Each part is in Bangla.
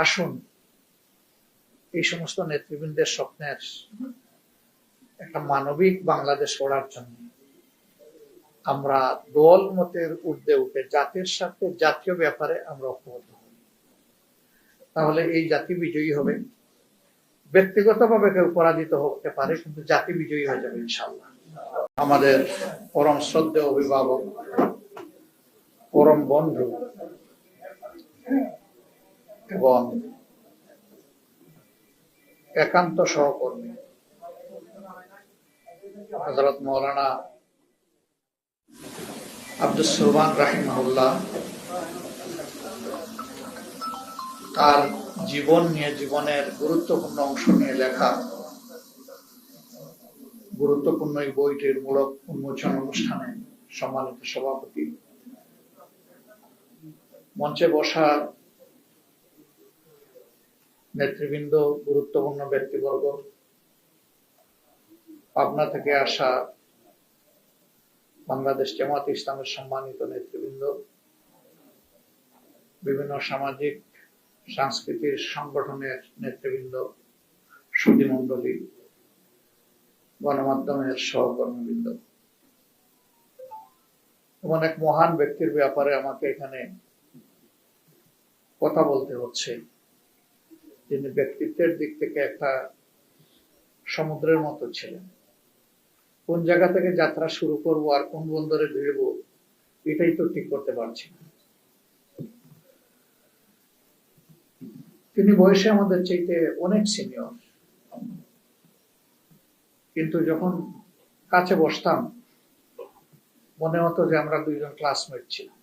আসুন এই সমস্ত নেতৃবৃন্দের স্বপ্নের একটা মানবিক বাংলাদেশ গড়ার জন্য আমরা দল মতের ঊর্ধ্বে উঠে জাতির স্বার্থে জাতীয় ব্যাপারে আমরা ঐক্যবদ্ধ হই। তাহলে এই জাতি বিজয়ী হবে। ব্যক্তিগতভাবে কেউ পরাজিত হতে পারে, কিন্তু জাতি বিজয়ী হয়ে যাবে ইনশাআল্লাহ। আমাদের পরম শ্রদ্ধেয় অভিভাবক, পরম বন্ধু এবং একান্ত সহকর্মী হযরত মাওলানা আব্দুস সোবহান রাহিমাহুল্লাহ তার জীবন নিয়ে, জীবনের গুরুত্বপূর্ণ অংশ নিয়ে লেখা গুরুত্বপূর্ণ এই বইটির মূলক উন্মোচন অনুষ্ঠানে সম্মানিত সভাপতি, মঞ্চে বসা নেতৃবৃন্দ, গুরুত্বপূর্ণ ব্যক্তিবর্গ, পাবনা থেকে আসা বাংলাদেশ জামায়াতে ইসলামের সম্মানিত নেতৃবৃন্দ, বিভিন্ন সামাজিক সাংস্কৃতিক সংগঠনের নেতৃবৃন্দ, সুধীমণ্ডলী, গণমাধ্যমের সহকর্মীবৃন্দ, এমন এক মহান ব্যক্তির ব্যাপারে আমাকে এখানে কথা বলতে হচ্ছে, যিনি ব্যক্তিত্বের দিক থেকে একটা সমুদ্রের মতো ছিলেন। কোন জায়গা থেকে যাত্রা শুরু করব আর কোন বন্দরে ভিড়ব, এটাই তো ঠিক করতে পারছি না। তিনি বয়সে আমাদের চাইতে অনেক সিনিয়র, কিন্তু যখন কাছে বসতাম মনে হতো যে আমরা দুইজন ক্লাসমেট ছিলাম।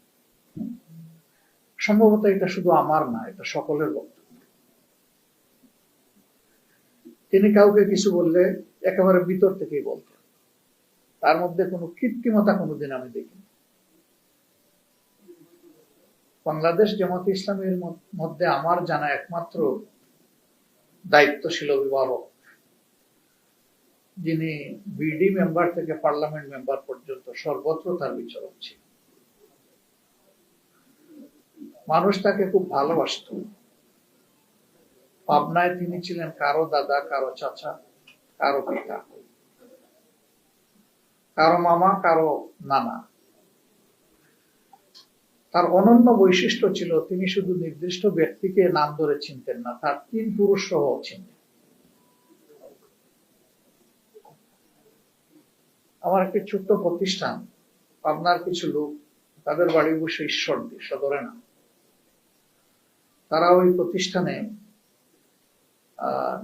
সম্ভবত এটা শুধু আমার না, এটা সকলের বক্তব্য। তিনি কাউকে কিছু বললে একেবারে ভিতর থেকেই বলতেন, তার মধ্যে কোনো কৃত্রিমতা কোনোদিন আমি দেখিনি। বাংলাদেশ জামায়াতে ইসলামের মধ্যে আমার জানা একমাত্র দায়িত্বশীল অভিভাবক, যিনি বিডি মেম্বার থেকে পার্লামেন্ট মেম্বার পর্যন্ত সর্বত্র তার বিচরণ ছিল। মানুষ তাকে খুব ভালোবাসত। পাবনায় তিনি ছিলেন কারো দাদা, কারো চাচা, কারো পিতা, কারো মামা, কারো নানা। তার অনন্য বৈশিষ্ট্য ছিল তিনি শুধু নির্দিষ্ট ব্যক্তিকে নাম ধরে চিনতেন না, তার তিন পুরুষ সহ চিনতেন। আমার একটি ছোট্ট প্রতিষ্ঠান, পাবনার কিছু লোক, তাদের বাড়ি বসে ঈশ্বরদী সদরে না, তারা ওই প্রতিষ্ঠানে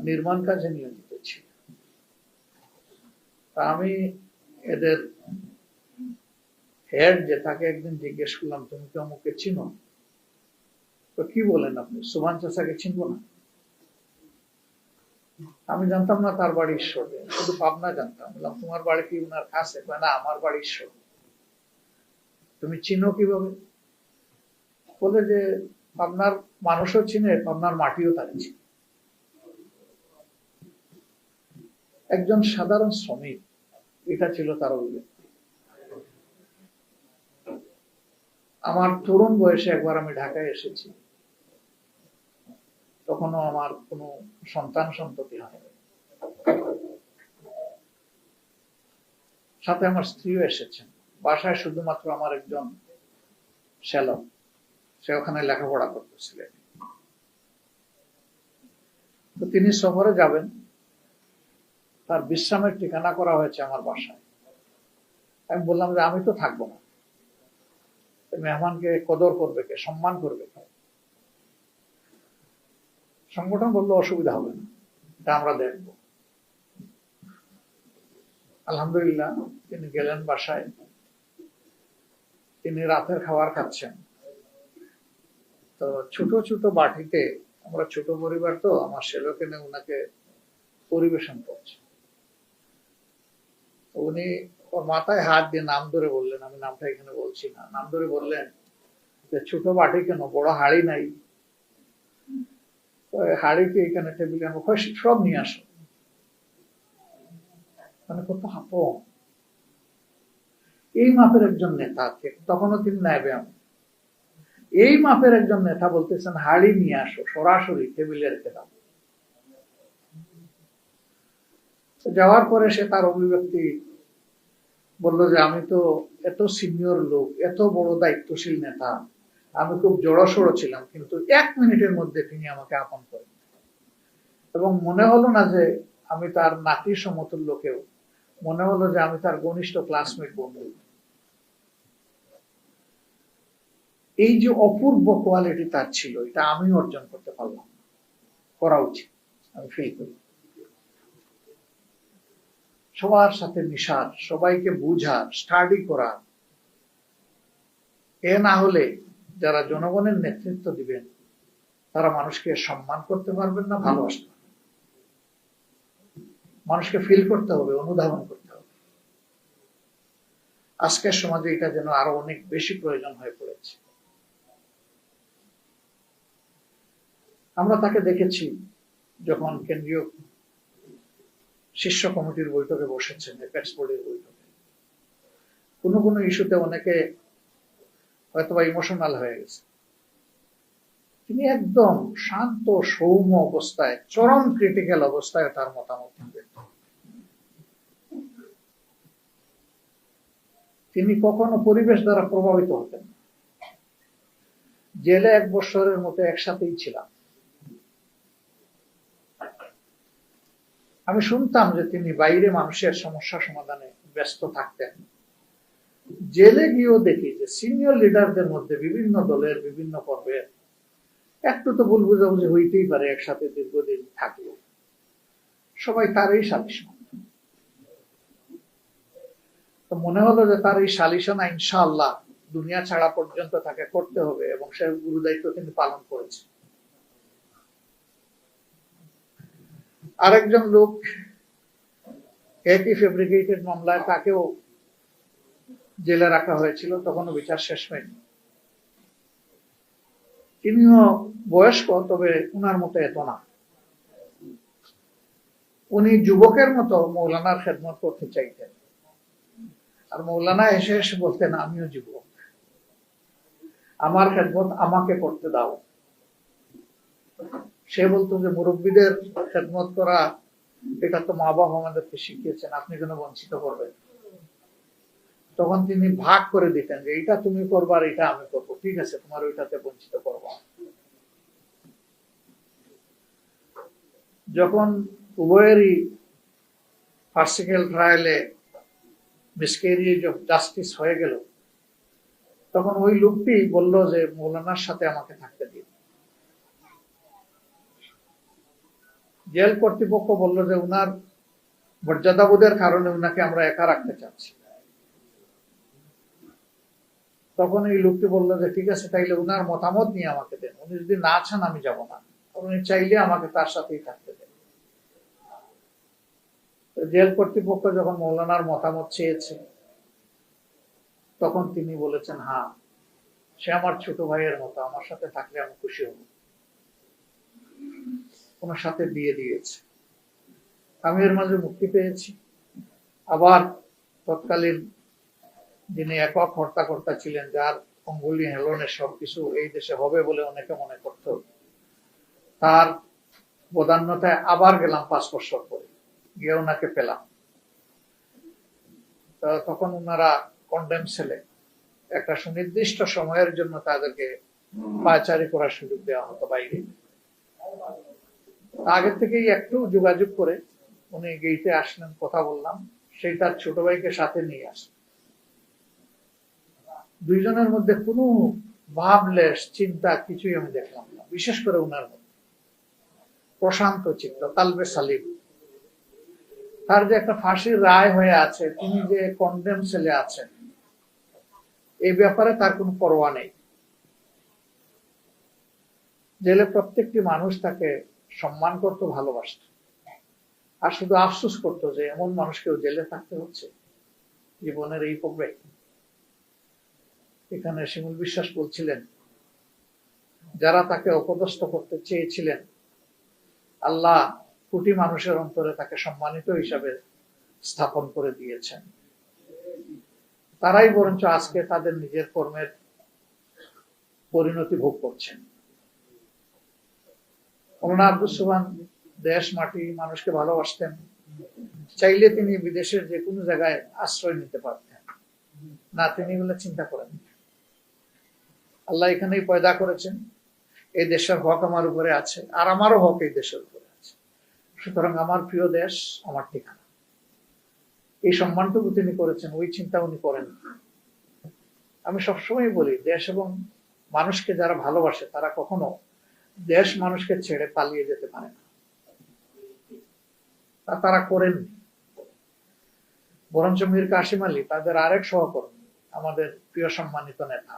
নির্মাণ কাজে নিয়োজিত ছিল। তা আমি এদের হেড যে তাকে একদিন জিজ্ঞেস করলাম, তুমি কি অমুককে চিনো? তো কি বলেন আপনি, সুবহান চাচাকে চিনবো না? আমি জানতাম না তার বাড়ি ঈশ্বরে, শুধু পাবনা জানতাম। বললাম, তোমার বাড়ি কি উনার কাছে? না, আমার বাড়ি ঈশ্বর। তুমি চিনো কিভাবে? বলে যে পাবনার মানুষও চিনে, পাবনার মাটিও তাকে চিনে। একজন সাধারণ শ্রমিক, এটা ছিল তার অভিব্যক্তি। আমার তরুণ বয়সে একবার আমি ঢাকায় এসেছি, তখনও আমার কোনো সন্তান সন্ততি হয়নি। সাথে আমার স্ত্রীও এসেছেন। বাসায় শুধুমাত্র আমার একজন শ্যালক, সে ওখানে লেখাপড়া করতেছিলেন। তো তিনি সফরে যাবেন, তার বিশ্রামের ঠিকানা করা হয়েছে আমার বাসায়। আমি বললাম যে আমি তো থাকবো না, মেহমানকে কদর করবে কে, সম্মান করবে কে? সংগঠন বললো অসুবিধা হবে না, এটা আমরা দেখব। আলহামদুলিল্লাহ তিনি গেলেন বাসায়। তিনি রাতের খাবার খাচ্ছেন। তো ছোট ছোট বাটিতে, আমরা ছোট পরিবার তো, আমার ছেলেকে নিয়ে ওনাকে পরিবেশন করছে। উনি ওর মাথায় হাত দিয়ে নাম ধরে বললেন, আমি নামটা এখানে বলছি না, নাম ধরে বললেন যে ছোট বাটি কেন, বড় হাড়ি নাই? হাড়িকে এখানে টেবিলে সব নিয়ে আসো। মানে কত আপন এই মাপের একজন নেতা। তখনও তিনি নায়েবে আমির। এই মাপের একজন নেতা বলতেছেন হাড়ি নিয়ে আসো, সরাসরি টেবিলে রেখে দাও। যাওয়ার পরে সে তার অভিব্যক্তি বলল যে আমি তো এত সিনিয়র লোক, এত বড় দায়িত্বশীল নেতা, আমি খুব জড়সড় ছিলাম, কিন্তু 1 মিনিটের মধ্যে তিনি আমাকে আপন করেন এবং মনে হলো না যে আমি তার নাতির সমতুল্য কেউ, মনে হলো যে আমি তার ঘনিষ্ঠ ক্লাসমেট বন্ধু। এই যে অপূর্ব কোয়ালিটি তার ছিল, এটা আমি অর্জন করতে পারলাম, করা উচিত আমি ফিল করি। সবার সাথে মিশার, সবাইকে বুঝার, স্টাডি করা, এ না হলে যারা জনগণের নেতৃত্ব দিবেন তারা মানুষকে সম্মান করতে পারবেন না, ভালোবাসতে পারবেন। মানুষকে ফিল করতে হবে, অনুধাবন করতে হবে। আজকের সমাজে এটা যেন আরো অনেক বেশি প্রয়োজন হয়ে পড়েছে। আমরা তাকে দেখেছি যখন কেন্দ্রীয় শীর্ষ কমিটির বৈঠকে বসেছেন, এপেক্স বোর্ডের বৈঠকে, কোনো কোনো ইস্যুতে অনেকে হয়তোবা ইমোশনাল হয়ে গেছে, তিনি একদম শান্ত সৌম্য অবস্থায়, চরম ক্রিটিক্যাল অবস্থায় তার মতামত দিতেন। তিনি কখনো পরিবেশ দ্বারা প্রভাবিত হতেন। জেলে 1 বছরের মতো একসাথেই ছিলাম। আমি শুনতাম যে তিনি বাইরে মানুষের সমস্যা সমাধানে ব্যস্ত থাকতেন। জেলে গিয়েও দেখি যে সিনিয়র লিডারদের মধ্যে বিভিন্ন দলের বিভিন্ন পর্বের একটু তো ভুল বুঝাবুঝি হইতেই পারে, একসাথে দীর্ঘদিন থাকলে সবাই তারই সালিশন। তো মনে হলো যে তার এই সালিশনা ইনশাআল্লাহ দুনিয়া ছাড়া পর্যন্ত তাকে করতে হবে এবং সে গুরুদায়িত্ব তিনি পালন করেছে। আরেকজন লোক একই ফেব্রিকেটেড মামলায়, তাকেও জেলে রাখা হয়েছিল, তখনও বিচার শেষ হয়নি। তিনিও বয়স্ক, তবে উনার মতো এত না। উনি যুবকের মতো মৌলানার খেদমত করতে চাইতেন, আর মৌলানা এসে এসে বলতেন আমিও যুবক, আমার খেদমত আমাকে করতে দাও। সে বলতো যে মুরব্বীদের খেদমত করা এটা তো মা বাবা আমাদেরকে শিখিয়েছেন, আপনি কেন বঞ্চিত করবেন? তখন তিনি ভাগ করে দিতেন যে এটা তুমি করবা আর এটা আমি করবো, ঠিক আছে তোমার ওইটাতে বঞ্চিত করবো। যখন উভয়েরই পার্সিক্যাল ট্রায়ালে মিসক্যারিয়েজ অফ জাস্টিস হয়ে গেল, তখন ওই লোকটি বলল যে মৌলানার সাথে আমাকে থাকতে দিন। জেল কর্তৃপক্ষ বলল যে উনার মর্যাদাবোধের কারণে উনাকে আমরা একা রাখতে চাচ্ছি। তখন এই লোকটি বললো যে ঠিক আছে, তাইলে উনার মতামত নিয়ে আমাকে দেন, উনি যদি না চান আমি যাব না, উনি চাইলে আমাকে তার সাথেই থাকতে দেন। জেল কর্তৃপক্ষ যখন মৌলানার মতামত চেয়েছে, তখন তিনি বলেছেন হ্যাঁ, সে আমার ছোট ভাইয়ের মতো, আমার সাথে থাকলে আমি খুশি হব। ওনার সাথে বিয়ে দিয়েছে। আমি এর মাঝে মুক্তি পেয়েছি। আবার তৎকালীন যিনি একক হর্তাকর্তা ছিলেন, যার অঙ্গুলি হেলনে সবকিছু এই দেশে হবে বলে অনেকে মনে করত, তার বদান্যতায় আবার গেলাম 5 বছর পরে, গিয়ে ওনাকে পেলাম। তখন ওনারা কন্ডেম সেলে একটা সুনির্দিষ্ট সময়ের জন্য তাদেরকে পায়চারি করার সুযোগ দেওয়া হতো বাইরে। আগে থেকেই একটু যোগাযোগ করে উনি গেইটে আসলেন, কথা বললাম, সেই তার ছোট ভাইকে সাথে নিয়ে আসলেন। দুইজনের মধ্যে কোনো ভাবলেস চিন্তা কিছুই আমি দেখলাম না, বিশেষ করে উনার মধ্যে প্রশান্ত চিত্ত, কালবে সালিম। তার যে একটা ফাঁসির রায় হয়ে আছে, তিনি যে কন্ডেম সেলে আছেন, এই ব্যাপারে তার কোনো পরোয়া নেই। জেলে প্রত্যেকটি মানুষ তাকে সম্মান করতো, ভালোবাসত, আর শুধু আফসোস করতো যে এমন মানুষকেও জেলে থাকতে হচ্ছে জীবনের এই পর্বে। এখানে শিমুল বিশ্বাস বলছিলেন, যারা তাকে অপদস্থ করতে চেয়েছিলেন, আল্লাহ কোটি মানুষের অন্তরে তাকে সম্মানিত হিসাবে স্থাপন করে দিয়েছেন। তারাই বরঞ্চ আজকে তাদের নিজের কর্মের পরিণতি ভোগ করছেন। মৌলানা আব্দুস সোবহান দেশ মাটি মানুষকে ভালোবাসতেন। চাইলে তিনি বিদেশের যে কোনো জায়গায় আশ্রয় নিতে পারতেন, না তিনি এগুলো চিন্তা করেন। আল্লাহ এখানেই পয়দা করেছেন, এই দেশের হক আমার উপরে আছে, আর আমারও হক এই দেশের উপরে আছে, সুতরাং আমার প্রিয় দেশ আমার ঠিকানা। এই সম্মানটুকু তিনি করেছেন, ওই চিন্তা উনি করেন। আমি সবসময় বলি, দেশ এবং মানুষকে যারা ভালোবাসে তারা কখনো দেশ মানুষকে ছেড়ে পালিয়ে যেতে পারে না, তা তারা করেননি। বরঞ্চ মীর কাসিম আলী তাদের আরেক সহকর্মী, আমাদের প্রিয় সম্মানিত নেতা,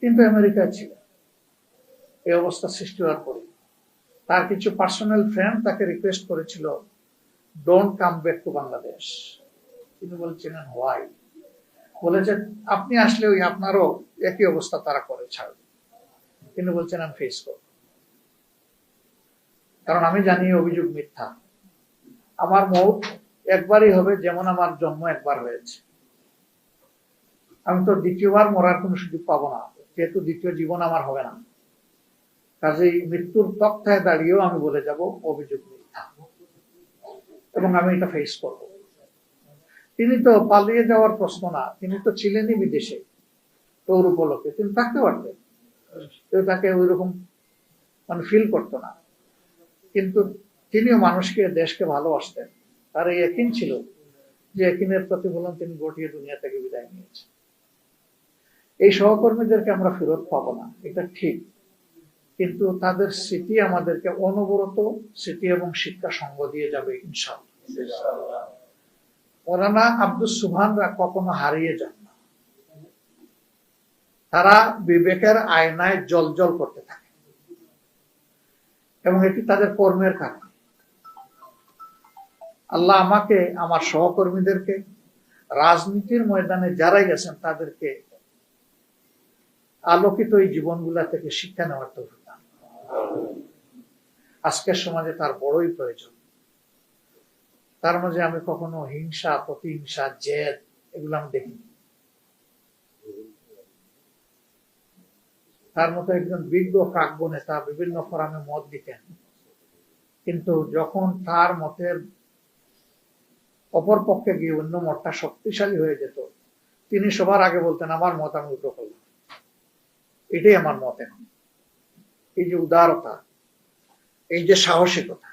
কিন্তু আমেরিকায় ছিলেন। এই অবস্থা সৃষ্টি হওয়ার পরে তার কিছু পার্সোনাল ফ্রেন্ড তাকে রিকোয়েস্ট করেছিল, don't come back to Bangladesh. তিনি বলছিলেন হোয়াই? বলেছে আপনি আসলে ওই আপনারও একই অবস্থা তারা করে ছাড়বে। তিনি বলছেন আমি ফেস করব, কারণ আমি জানি অভিযোগ মিথ্যা। আমার মৌত একবারই হবে, যেমন আমার জন্ম একবার হয়েছে। আমি তো দ্বিতীয়বার মরার কোনো সুযোগ পাবো না, যেহেতু দ্বিতীয় জীবন আমার হবে না। কাজেই মৃত্যুর তক্তায় দাঁড়িয়েও আমি বলে যাব অভিযোগ মিথ্যা, এবং আমি এটা ফেস করব। তিনি তো পালিয়ে যাওয়ার প্রশ্ন না, তিনি তো ছিলেনই বিদেশে, তোর উপলক্ষে তিনি থাকতে পারতেন, কেউ তাকে ওই রকম মানে ফিল করতো না। কিন্তু তিনিও মানুষকে, দেশকে ভালোবাসতেন। তার এই ইয়াকিন ছিল যে ইয়াকিনের প্রতিফলন তিনি ঘটিয়ে দুনিয়া থেকে বিদায় নিয়েছেন। এই সহকর্মীদেরকে আমরা ফেরত পাবো না, এটা ঠিক, কিন্তু তাদের স্মৃতি আমাদেরকে অনবরত স্মৃতি এবং শিক্ষা সঙ্গ দিয়ে যাবে ইনশাআল্লাহ। মৌলানা আব্দুস সোবহানরা কখনো হারিয়ে যান না, তারা বিবেকের আয়নায় জ্বলজ্বল করতে থাকে, এবং এটি তাদের কর্মের কারণে। আল্লাহ আমাকে, আমার সহকর্মীদেরকে, রাজনীতির ময়দানে যারাই গেছেন তাদেরকে আলোকিত এই জীবনগুলা থেকে শিক্ষা নেওয়ার তৌফিক দান। আজকের সমাজে তার বড়ই প্রয়োজন। তার মাঝে আমি কখনো হিংসা, প্রতিহিংসা, জেদ এগুলো আমি দেখিনি। তার মতো একজন বিজ্ঞ প্রাজ্ঞ নেতা বিভিন্ন ফোরামে মত দিতেন, কিন্তু যখন তার মতের অপর পক্ষে গিয়ে অন্য মতটা শক্তিশালী হয়ে যেত, তিনি সবার আগে বলতেন আমার মত আমি উল্টো করলাম, এটাই আমার মত। এখন এই যে উদারতা, এই যে সাহসিকতা,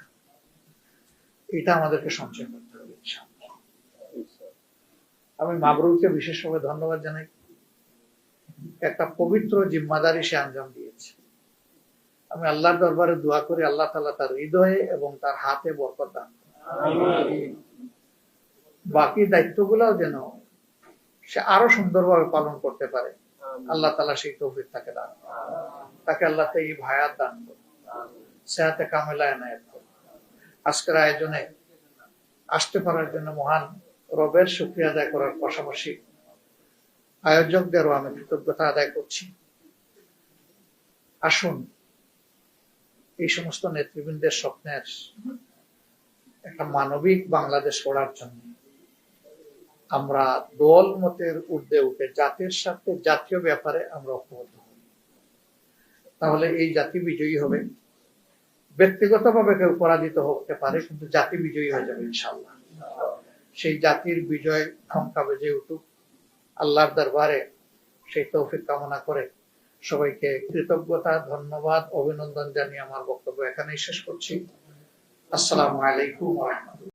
এটা আমাদেরকে সঞ্চয় করতে হবে। আমি মাবরুরকে বিশেষভাবে ধন্যবাদ জানাই। একটা পবিত্র জিম্মাদারি সে আঞ্জাম দিয়েছে। আমি আল্লাহর দরবারে দোয়া করি আল্লাহ তাআলা তার হৃদয়ে এবং তার হাতে বরকত দান করেন। বাকি দায়িত্বগুলোও যেন সে আরো সুন্দরভাবে পালন করতে পারে, আল্লাহ তাআলা সেই তৌফিক তাকে দান করেন। তাকে আল্লাহ তাআলা হায়াত দান করেন, সেহাতে কামেলা এনায়েত করেন। আজকের আয়োজনে আসতে পারার জন্য মহান রবের শুকরিয়া আদায় করার পাশাপাশি আয়োজকদেরও আমি কৃতজ্ঞতা আদায় করছি। আসুন এই সমস্ত নেতৃবৃন্দের স্বপ্নের একটা মানবিক বাংলাদেশ গড়ার জন্য আমরা দল মতের ঊর্ধ্বে উঠে জাতির স্বার্থে, জাতীয় ব্যাপারে আমরা ঐক্যবদ্ধ হই। তাহলে এই জাতি বিজয়ী হবে। ব্যক্তিগতভাবে কেউ পরাজিত হতে পারে, কিন্তু জাতি বিজয়ী হয়ে যাবে ইনশাআল্লাহ। সেই জাতির বিজয় ঠঙ্কা বেজে উঠুক, আল্লাহর দরবারে সেই তৌফিক কামনা করে সবাইকে কৃতজ্ঞতা, ধন্যবাদ, অভিনন্দন জানিয়ে আমার বক্তব্য এখানেই শেষ করছি। আসসালামু আলাইকুম ওয়া রাহমাতুল্লাহ।